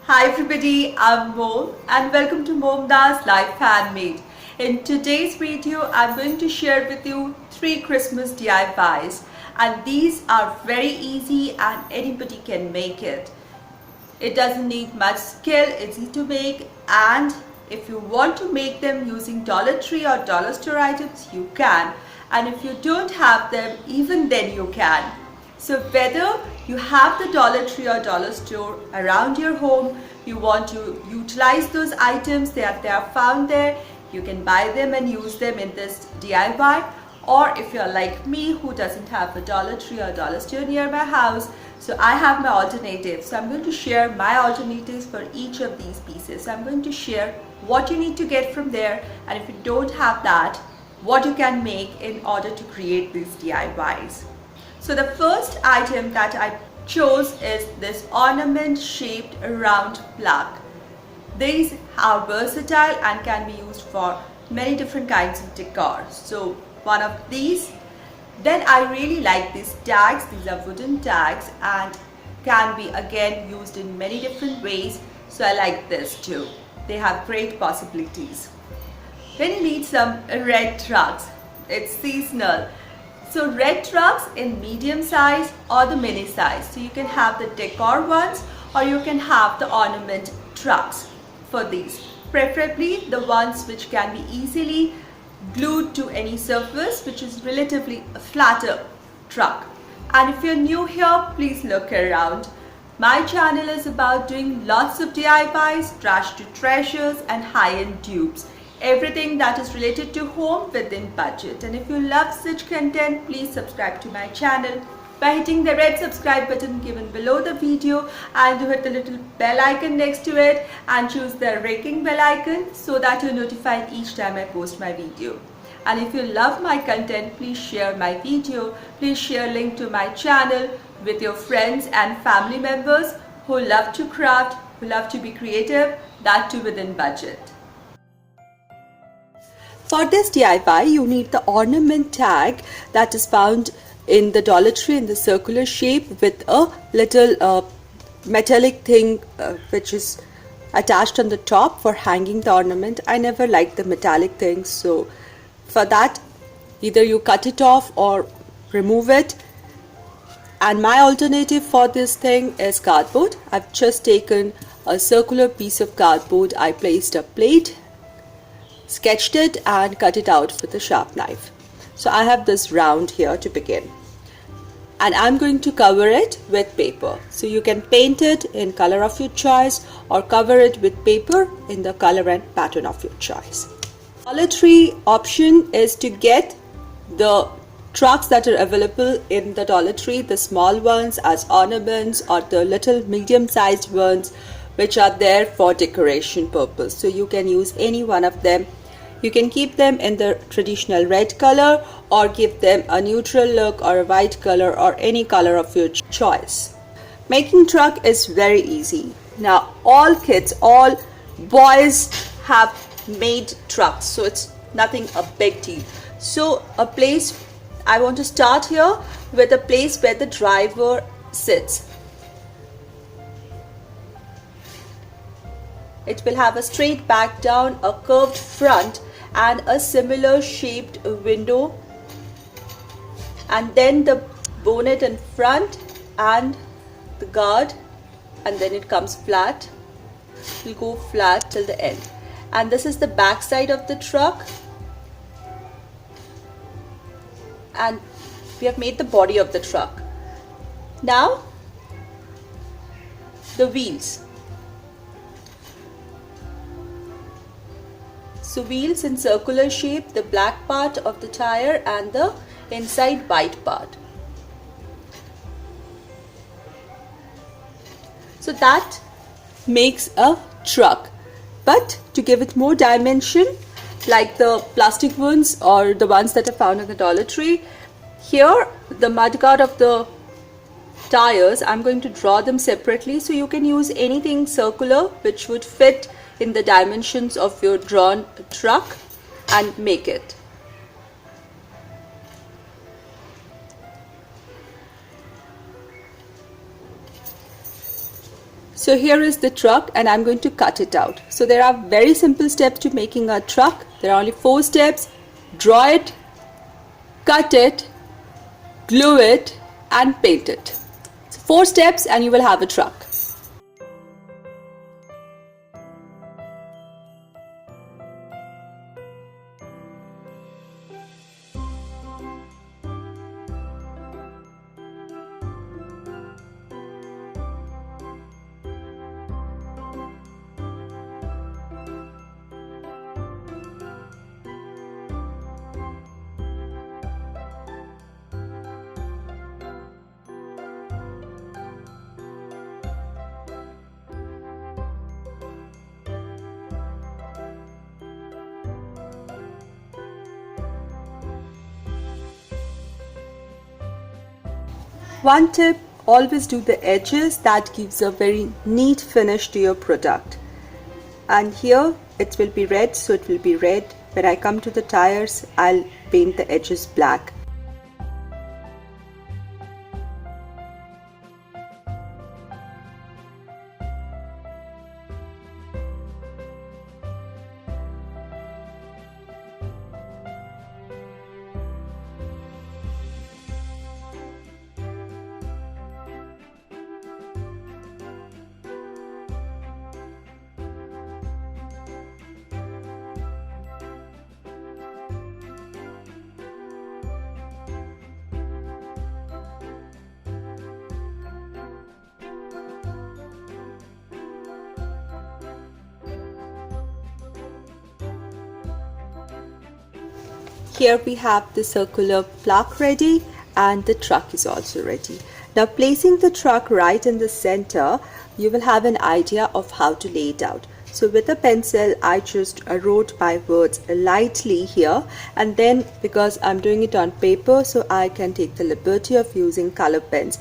Hi everybody, I'm Mom and welcome to MomDas Life Handmade. In today's video, I'm going to share with you 3 Christmas DIYs, and these are very easy and anybody can make it. It doesn't need much skill, it's easy to make, and if you want to make them using Dollar Tree or dollar store items, you can. And if you don't have them, even then you can. So whether you have the Dollar Tree or dollar store around your home, you want to utilize those items that they are found there, you can buy them and use them in this DIY. Or if you're like me who doesn't have a Dollar Tree or dollar store near my house, so I have my alternatives. So I'm going to share my alternatives for each of these pieces. So I'm going to share what you need to get from there, and if you don't have that, what you can make in order to create these DIYs. So the first item that I chose is this ornament shaped round plug. These are versatile and can be used for many different kinds of decor. So one of these. Then I really like these tags. These are wooden tags and can be again used in many different ways. So I like this too. They have great possibilities. Then you need some red trucks. It's seasonal. So red trucks in medium size or the mini size. So you can have the decor ones or you can have the ornament trucks for these. Preferably the ones which can be easily glued to any surface, which is relatively a flatter truck. And if you're new here, please look around. My channel is about doing lots of DIYs, trash to treasures and high-end dupes. Everything that is related to home within budget. And if you love such content, please subscribe to my channel by hitting the red subscribe button given below the video, and hit the little bell icon next to it and choose the ringing bell icon so that you're notified each time I post my video. And if you love my content, please share my video. Please share link to my channel with your friends and family members who love to craft, who love to be creative, that too within budget. For this DIY, you need the ornament tag that is found in the Dollar Tree in the circular shape with a little metallic thing which is attached on the top for hanging the ornament. I never liked the metallic things, so for that either you cut it off or remove it. And my alternative for this thing is cardboard. I've just taken a circular piece of cardboard. I placed a plate, sketched it and cut it out with a sharp knife. So I have this round here to begin, and I'm going to cover it with paper. So you can paint it in color of your choice or cover it with paper in the color and pattern of your choice. Dollar Tree option is to get the trucks that are available in the Dollar Tree, the small ones as ornaments or the little medium sized ones which are there for decoration purpose. So you can use any one of them. You can keep them in the traditional red color or give them a neutral look or a white color or any color of your choice. Making truck is very easy. Now all kids, all boys have made trucks, so it's nothing a big deal. So a place, I want to start here with a place where the driver sits. It will have a straight back down, a curved front and a similar shaped window, and then the bonnet in front and the guard, and then it comes flat. It will go flat till the end. And this is the back side of the truck, and we have made the body of the truck. Now the wheels. So wheels in circular shape, the black part of the tire and the inside white part. So that makes a truck. But to give it more dimension, like the plastic ones or the ones that are found in the Dollar Tree, here the mudguard of the tires, I'm going to draw them separately. So you can use anything circular which would fit in the dimensions of your drawn truck and make it. So here is the truck and I'm going to cut it out. So there are very simple steps to making a truck. There are only 4 steps. Draw it, cut it, glue it and paint it. So 4 steps and you will have a truck. One tip, always do the edges. That gives a very neat finish to your product. And here it will be red, so it will be red. When I come to the tires, I'll paint the edges black. Here we have the circular plaque ready and the truck is also ready. Now placing the truck right in the center, you will have an idea of how to lay it out. So with a pencil, I just wrote my words lightly here, and then because I'm doing it on paper, so I can take the liberty of using color pens.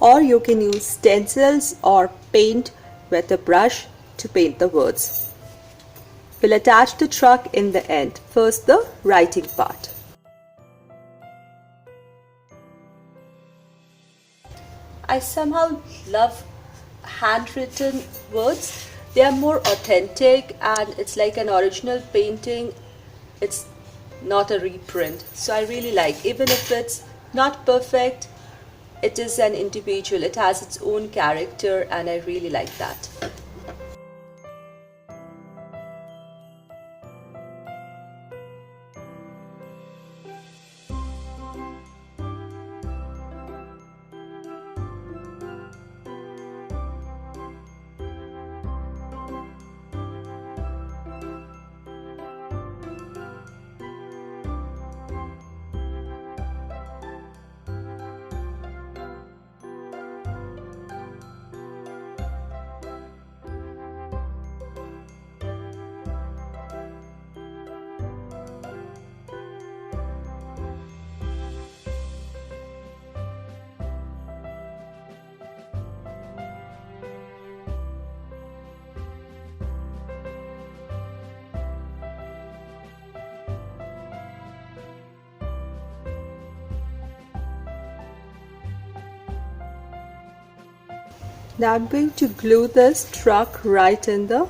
Or you can use stencils or paint with a brush to paint the words. We'll attach the truck in the end. First, the writing part. I somehow love handwritten words. They are more authentic and it's like an original painting. It's not a reprint. So I really like, even if it's not perfect, it is an individual. It has its own character and I really like that. Now I'm going to glue this truck right in the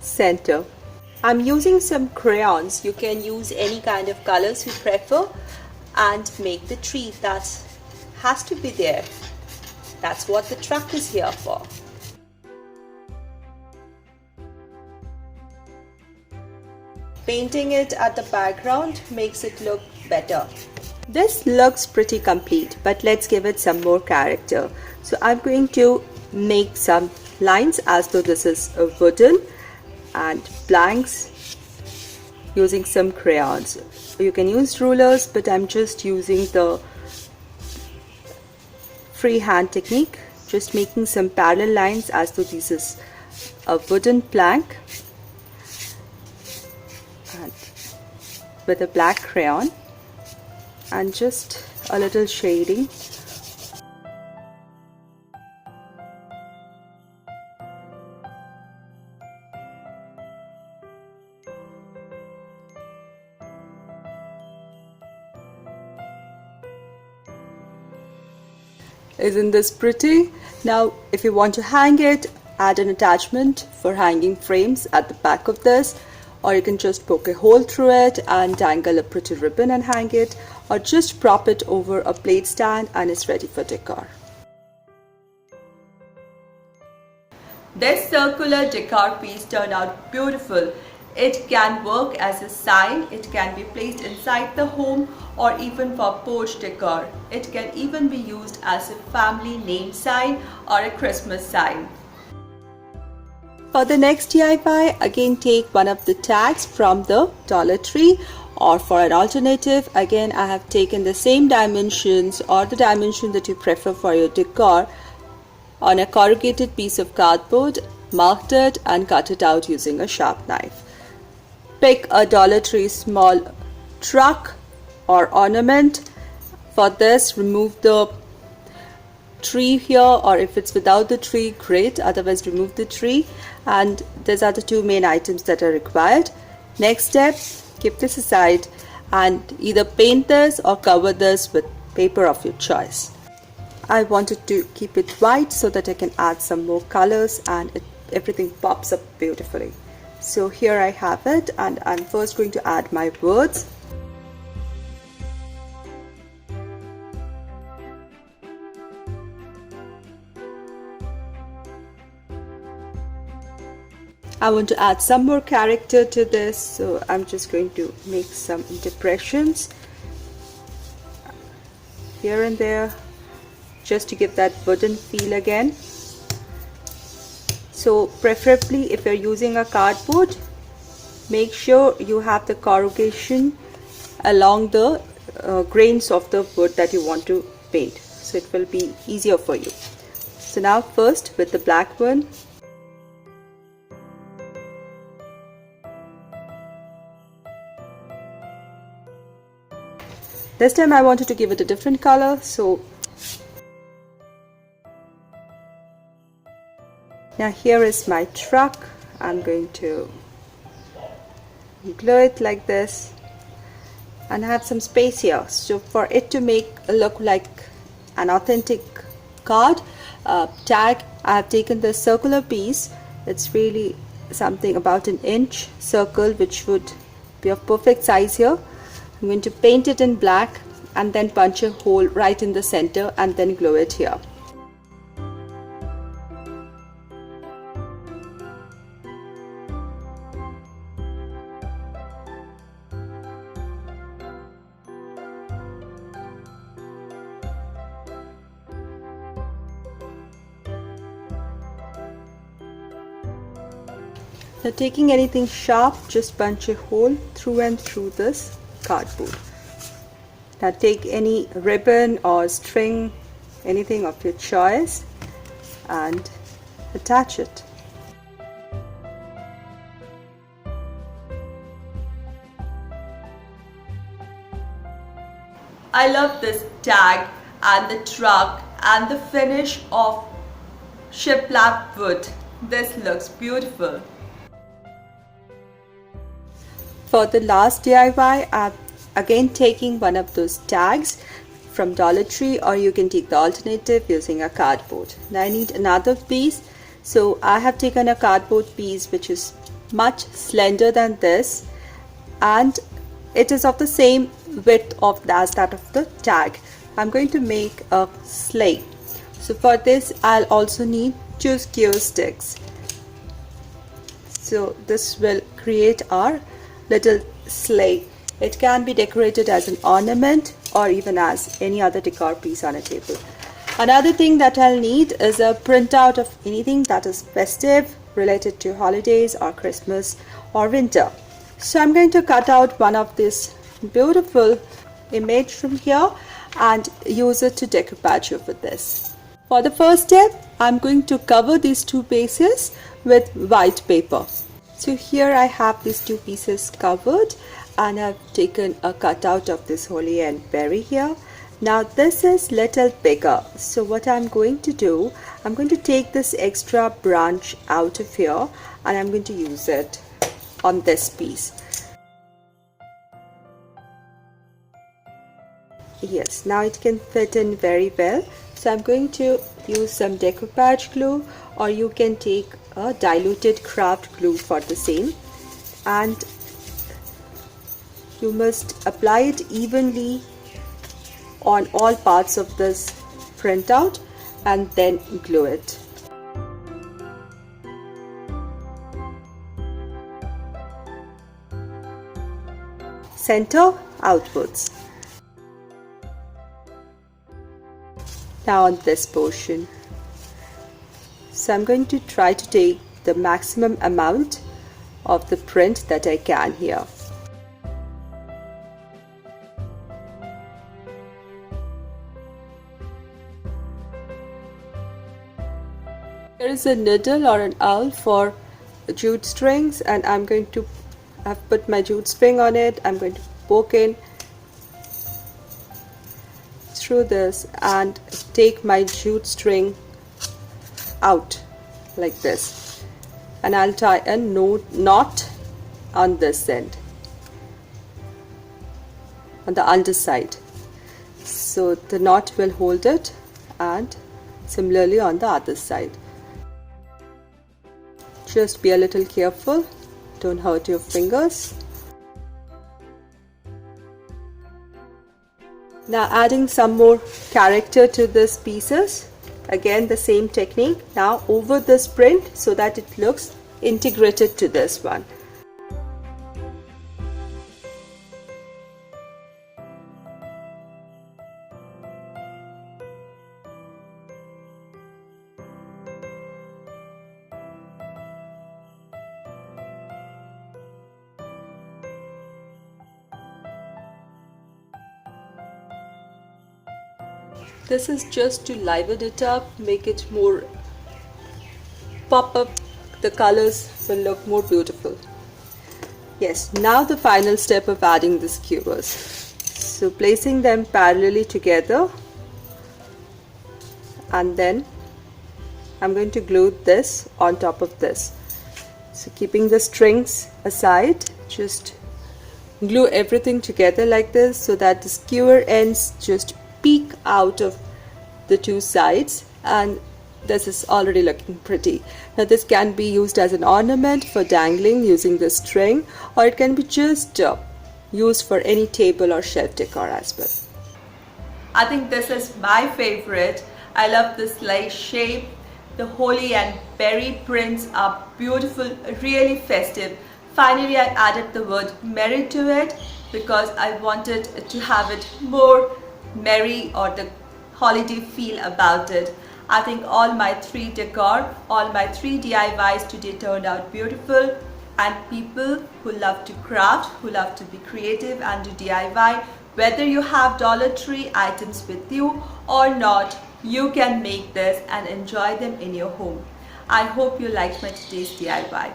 center. I'm using some crayons. You can use any kind of colors you prefer and make the tree that has to be there. That's what the truck is here for. Painting it at the background makes it look better. This looks pretty complete, but let's give it some more character. So I'm going to make some lines as though this is a wooden and blanks using some crayons. You can use rulers, but I'm just using the freehand technique, just making some parallel lines as though this is a wooden plank and with a black crayon and just a little shading. Isn't this pretty? Now, if you want to hang it, add an attachment for hanging frames at the back of this, or you can just poke a hole through it and dangle a pretty ribbon and hang it, or just prop it over a plate stand and it's ready for decor. This circular decor piece turned out beautiful. It can work as a sign, it can be placed inside the home or even for porch decor. It can even be used as a family name sign or a Christmas sign. For the next DIY, again take one of the tags from the Dollar Tree, or for an alternative, again I have taken the same dimensions or the dimension that you prefer for your decor on a corrugated piece of cardboard, marked it and cut it out using a sharp knife. Pick a Dollar Tree small truck or ornament. For this, remove the tree here, or if it's without the tree, great, otherwise remove the tree, and these are the two main items that are required. Next step, keep this aside and either paint this or cover this with paper of your choice. I wanted to keep it white so that I can add some more colors and everything pops up beautifully. So here I have it, and I'm first going to add my words. I want to add some more character to this, so I'm just going to make some depressions here and there just to give that wooden feel again. So preferably if you're using a cardboard, make sure you have the corrugation along the grains of the wood that you want to paint, so it will be easier for you. So now first with the black one, this time I wanted to give it a different color, so now here is my truck. I'm going to glue it like this and have some space here. So for it to make it look like an authentic card tag, I have taken this circular piece. It's really something about an inch circle, which would be of perfect size here. I'm going to paint it in black and then punch a hole right in the center and then glue it here. Now taking anything sharp, just punch a hole through and through this cardboard. Now take any ribbon or string, anything of your choice, and attach it. I love this tag and the truck and the finish of shiplap wood. This looks beautiful. For the last DIY, I'm again taking one of those tags from Dollar Tree, or you can take the alternative using a cardboard. Now I need another piece, so I have taken a cardboard piece which is much slender than this, and it is of the same width as that of the tag. I'm going to make a sleigh. So for this I'll also need 2 skewer sticks. So this will create our little sleigh. It can be decorated as an ornament or even as any other decor piece on a table. Another thing that I'll need is a printout of anything that is festive, related to holidays or Christmas or winter. So I'm going to cut out one of this beautiful image from here and use it to decoupage over this. For the first step, I'm going to cover these 2 bases with white paper. So here I have these 2 pieces covered, and I've taken a cutout of this holly and berry here. Now this is little bigger, so what I'm going to do, I'm going to take this extra branch out of here and I'm going to use it on this piece. Yes, now it can fit in very well. So I'm going to use some decoupage glue, or you can take a diluted craft glue for the same, and you must apply it evenly on all parts of this printout and then glue it. Center outwards. Now on this portion. So I'm going to try to take the maximum amount of the print that I can here. There is a needle or an awl for jute strings, and I'm going to I've put my jute string on it. I'm going to poke in through this and take my jute string out like this, and I'll tie a knot on this end, on the underside, so the knot will hold it, and similarly on the other side. Just be a little careful, don't hurt your fingers. Now adding some more character to these pieces. Again the same technique, now over this print so that it looks integrated to this one. This is just to liven it up, make it more pop up, the colors will look more beautiful. Yes, now the final step of adding the skewers. So placing them parallelly together, and then I'm going to glue this on top of this. So keeping the strings aside, just glue everything together like this so that the skewer ends just peek out of the two sides, and this is already looking pretty. Now this can be used as an ornament for dangling using the string, or it can be just used for any table or shelf decor as well. I think this is my favorite. I love the sleigh shape. The holly and berry prints are beautiful, really festive. Finally I added the word merry to it because I wanted to have it more merry, or the holiday feel about it. I think all my three decor, all my three DIYs today turned out beautiful, and people who love to craft, who love to be creative and do DIY, whether you have Dollar Tree items with you or not, you can make this and enjoy them in your home. I hope you liked my today's DIY.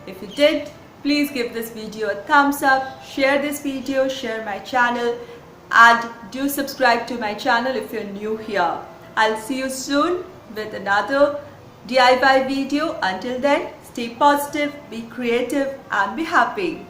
If you did, please give this video a thumbs up, share this video, share my channel, and do subscribe to my channel if you're new here. I'll see you soon with another DIY video. Until then, stay positive, be creative, and be happy.